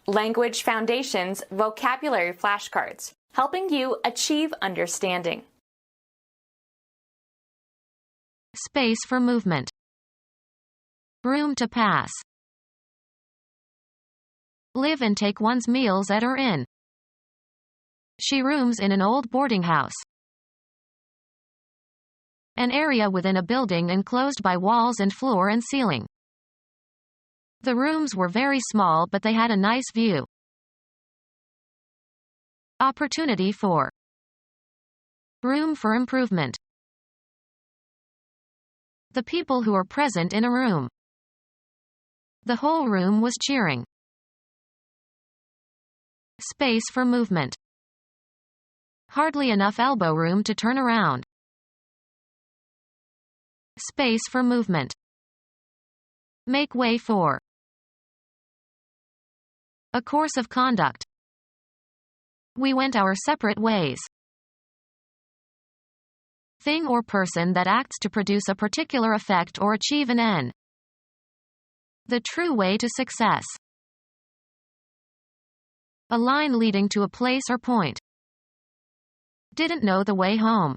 Language Foundations Vocabulary Flashcards, helping you achieve understanding. Space for movement. Room to pass. Live and take one's meals at or in. She rooms in an old boarding house. An area within a building enclosed by walls and floor and ceiling. The rooms were very small, but they had a nice view. Opportunity for. Room for improvement. The people who were present in a room. The whole room was cheering. Space for movement. Hardly enough elbow room to turn around. Space for movement. Make way for. A course of conduct. We went our separate ways. Thing or person that acts to produce a particular effect or achieve an end. The true way to success. A line leading to a place or point. Didn't know the way home.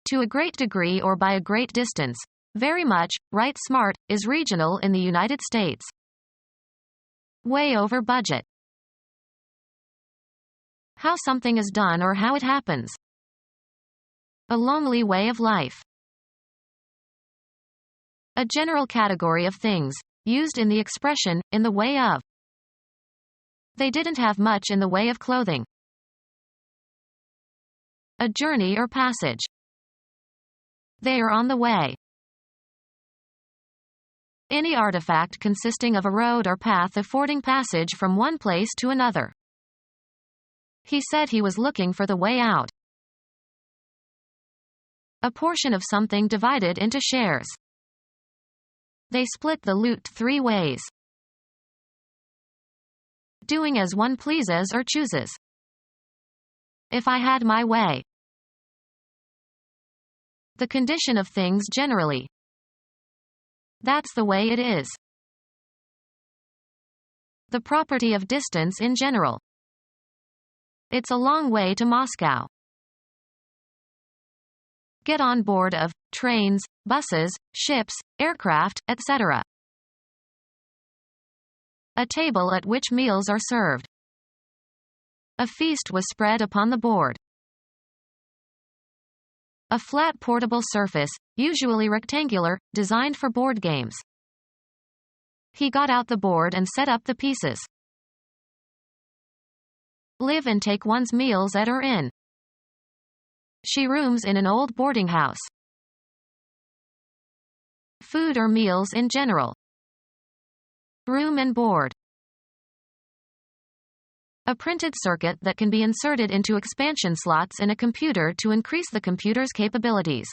To a great degree or by a great distance. Very much, right. Smart, is regional in the United States. Way over budget. How something is done or how it happens. A lonely way of life. A general category of things, used in the expression, in the way of. They didn't have much in the way of clothing. A journey or passage. They are on the way. Any artifact consisting of a road or path affording passage from one place to another. He said he was looking for the way out. A portion of something divided into shares. They split the loot 3 ways. Doing as one pleases or chooses. If I had my way. The condition of things generally. That's the way it is. The property of distance in general. It's a long way to Moscow. Get on board of trains, buses, ships, aircraft, etc. A table at which meals are served. A feast was spread upon the board. A flat portable surface, usually rectangular, designed for board games. He got out the board and set up the pieces. Live and take one's meals at or in. She rooms in an old boarding house. Food or meals in general. Room and board. A printed circuit that can be inserted into expansion slots in a computer to increase the computer's capabilities.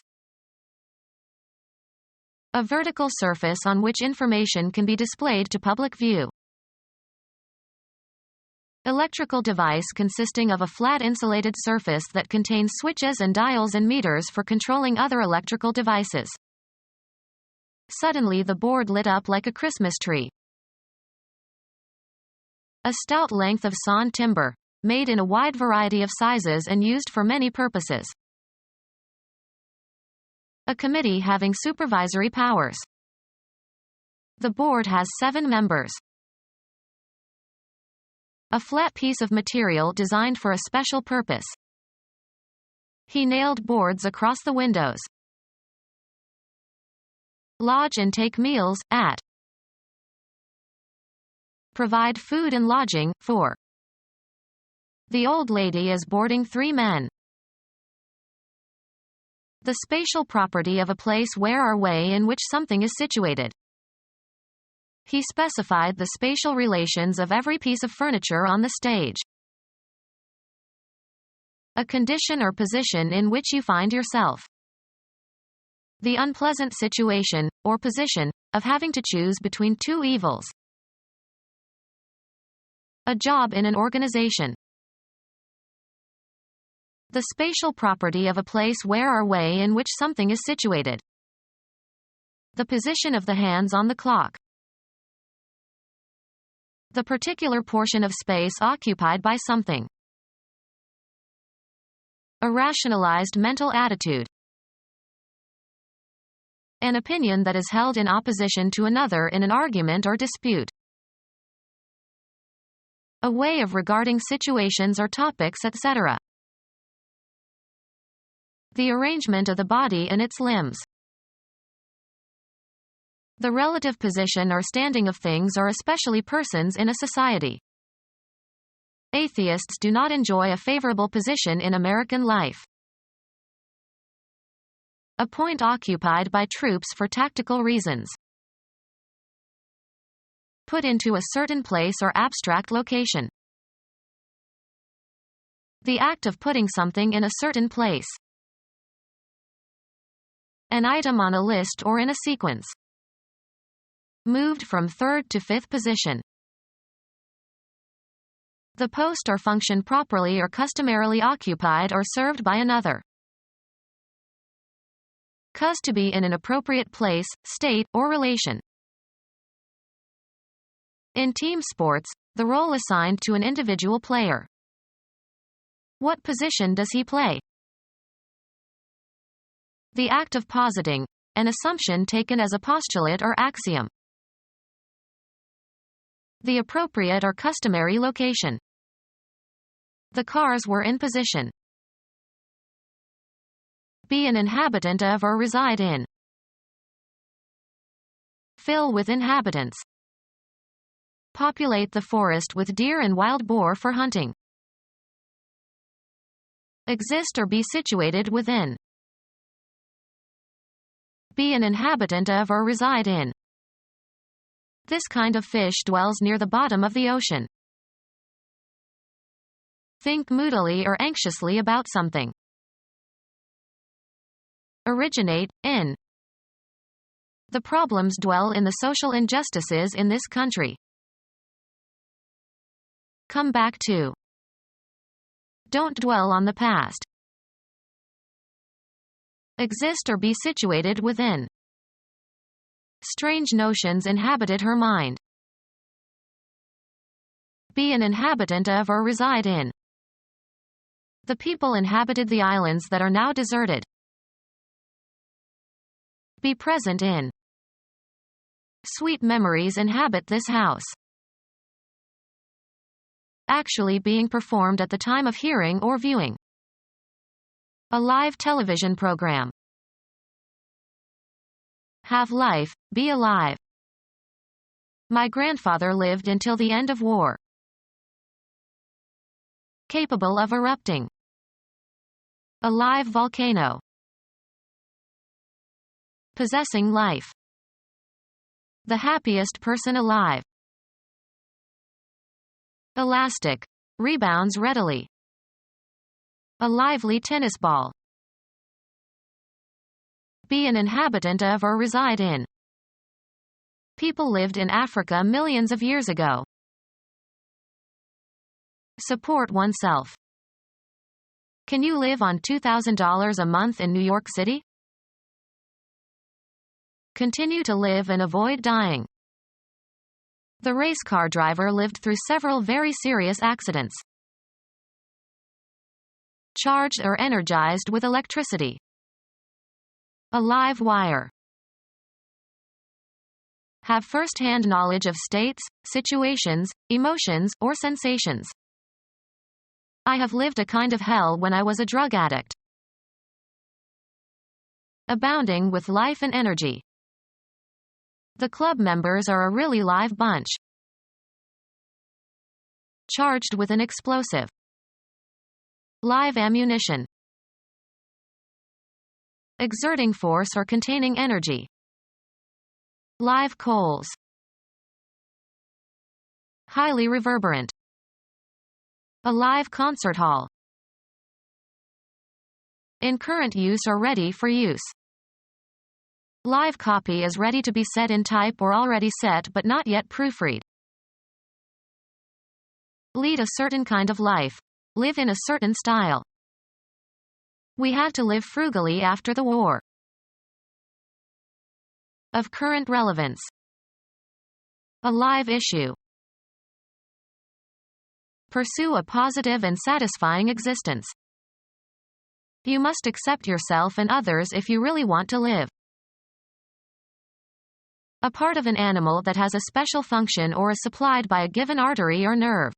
A vertical surface on which information can be displayed to public view. Electrical device consisting of a flat insulated surface that contains switches and dials and meters for controlling other electrical devices. Suddenly the board lit up like a Christmas tree. A stout length of sawn timber, made in a wide variety of sizes and used for many purposes. A committee having supervisory powers. The board has 7 members. A flat piece of material designed for a special purpose. He nailed boards across the windows. Lodge and take meals, at. Provide food and lodging, for. The old lady is boarding 3 men. The spatial property of a place where or way in which something is situated. He specified the spatial relations of every piece of furniture on the stage. A condition or position in which you find yourself. The unpleasant situation, or position, of having to choose between 2 evils. A job in an organization. The spatial property of a place where or way in which something is situated. The position of the hands on the clock. The particular portion of space occupied by something. A rationalized mental attitude. An opinion that is held in opposition to another in an argument or dispute. A way of regarding situations or topics, etc. The arrangement of the body and its limbs. The relative position or standing of things or especially persons in a society. Atheists do not enjoy a favorable position in American life. A point occupied by troops for tactical reasons. Put into a certain place or abstract location. The act of putting something in a certain place. An item on a list or in a sequence. Moved from third to fifth position. The post or function properly or customarily occupied or served by another. Cause to be in an appropriate place, state, or relation. In team sports, the role assigned to an individual player. What position does he play? The act of positing, an assumption taken as a postulate or axiom. The appropriate or customary location. The cars were in position. Be an inhabitant of or reside in. Fill with inhabitants. Populate the forest with deer and wild boar for hunting. Exist or be situated within. Be an inhabitant of or reside in. This kind of fish dwells near the bottom of the ocean. Think moodily or anxiously about something. Originate, in. The problems dwell in the social injustices in this country. Come back to. Don't dwell on the past. Exist or be situated within. Strange notions inhabited her mind. Be an inhabitant of or reside in. The people inhabited the islands that are now deserted. Be present in. Sweet memories inhabit this house. Actually being performed at the time of hearing or viewing. A live television program. Have life, be alive. My grandfather lived until the end of war. Capable of erupting. A live volcano. Possessing life. The happiest person alive. Elastic. Rebounds readily. A lively tennis ball. Be an inhabitant of or reside in. People lived in Africa millions of years ago. Support oneself. Can you live on $2,000 a month in New York City? Continue to live and avoid dying. The race car driver lived through several very serious accidents. Charged or energized with electricity. A live wire. Have first-hand knowledge of states, situations, emotions, or sensations. I have lived a kind of hell when I was a drug addict. Abounding with life and energy. The club members are a really live bunch. Charged with an explosive. Live ammunition. Exerting force or containing energy. Live coals. Highly reverberant. A live concert hall. In current use or ready for use. Live copy is ready to be set in type or already set but not yet proofread. Lead a certain kind of life. Live in a certain style. We had to live frugally after the war. Of current relevance. A live issue. Pursue a positive and satisfying existence. You must accept yourself and others if you really want to live. A part of an animal that has a special function or is supplied by a given artery or nerve.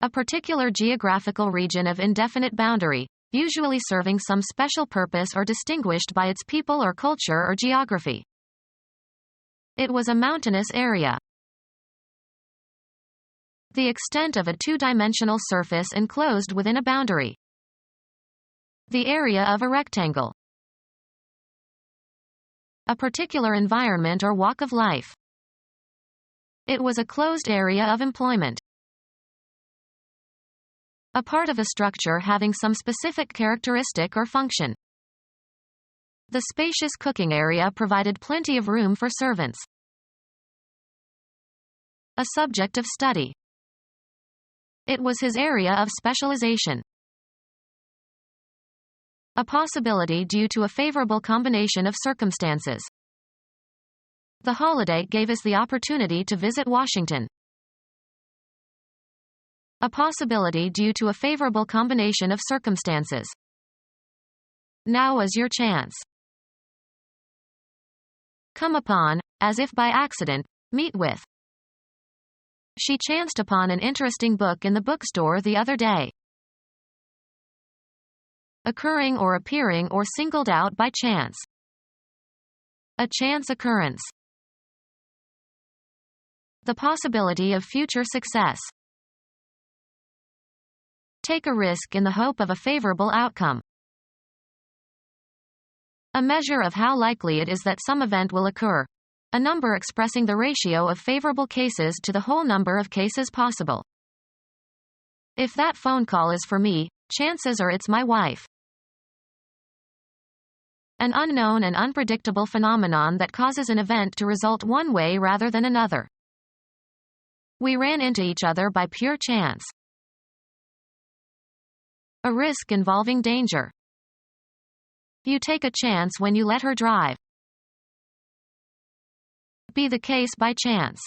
A particular geographical region of indefinite boundary, usually serving some special purpose or distinguished by its people or culture or geography. It was a mountainous area. The extent of a two-dimensional surface enclosed within a boundary. The area of a rectangle. A particular environment or walk of life. It was a closed area of employment. A part of a structure having some specific characteristic or function. The spacious cooking area provided plenty of room for servants. A subject of study. It was his area of specialization. A possibility due to a favorable combination of circumstances. The holiday gave us the opportunity to visit Washington. A possibility due to a favorable combination of circumstances. Now is your chance. Come upon, as if by accident, meet with. She chanced upon an interesting book in the bookstore the other day. Occurring or appearing or singled out by chance. A chance occurrence. The possibility of future success. Take a risk in the hope of a favorable outcome. A measure of how likely it is that some event will occur. A number expressing the ratio of favorable cases to the whole number of cases possible. If that phone call is for me, chances are it's my wife. An unknown and unpredictable phenomenon that causes an event to result one way rather than another. We ran into each other by pure chance. A risk involving danger. You take a chance when you let her drive. Be the case by chance.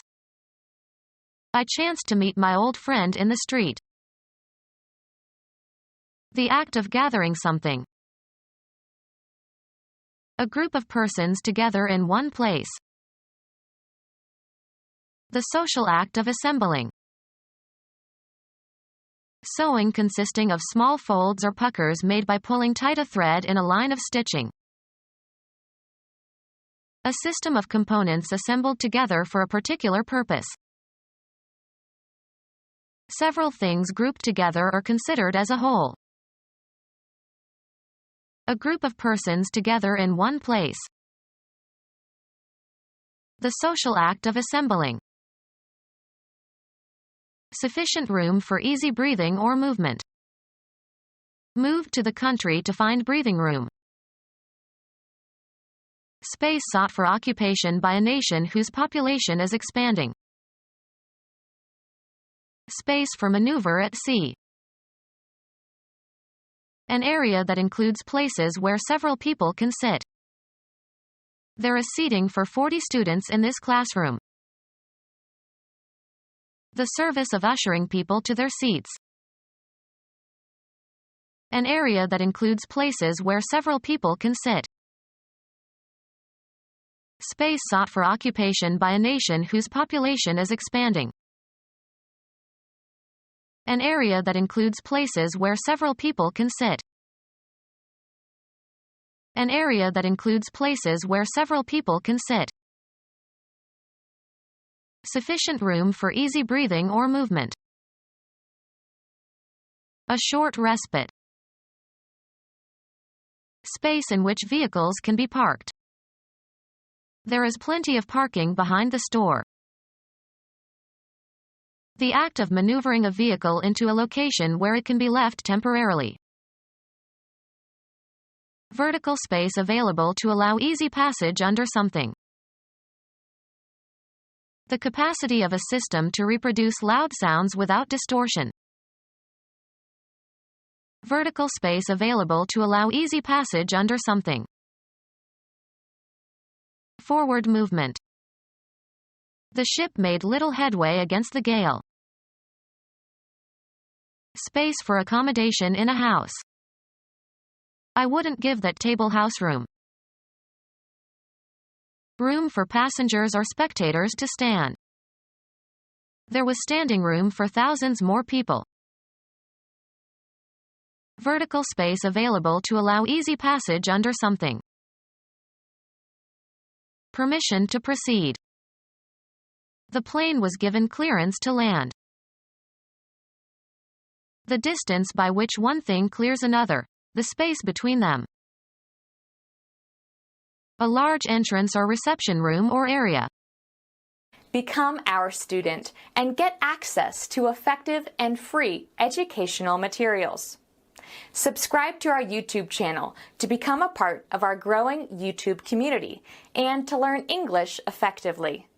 I chanced to meet my old friend in the street. The act of gathering something. A group of persons together in one place. The social act of assembling. Sewing consisting of small folds or puckers made by pulling tight a thread in a line of stitching. A system of components assembled together for a particular purpose. Several things grouped together or considered as a whole. A group of persons together in one place. The social act of assembling. Sufficient room for easy breathing or movement. Moved to the country to find breathing room. Space sought for occupation by a nation whose population is expanding. Space for maneuver at sea. An area that includes places where several people can sit. There is seating for 40 students in this classroom. The service of ushering people to their seats. An area that includes places where several people can sit. Space sought for occupation by a nation whose population is expanding. An area that includes places where several people can sit. An area that includes places where several people can sit. Sufficient room for easy breathing or movement. A short respite. Space in which vehicles can be parked. There is plenty of parking behind the store. The act of maneuvering a vehicle into a location where it can be left temporarily. Vertical space available to allow easy passage under something. The capacity of a system to reproduce loud sounds without distortion. Vertical space available to allow easy passage under something. Forward movement. The ship made little headway against the gale. Space for accommodation in a house. I wouldn't give that table house room. Room for passengers or spectators to stand. There was standing room for thousands more people. Vertical space available to allow easy passage under something. Permission to proceed. The plane was given clearance to land. The distance by which one thing clears another, the space between them. A large entrance or reception room or area. Become our student and get access to effective and free educational materials. Subscribe to our YouTube channel to become a part of our growing YouTube community and to learn English effectively.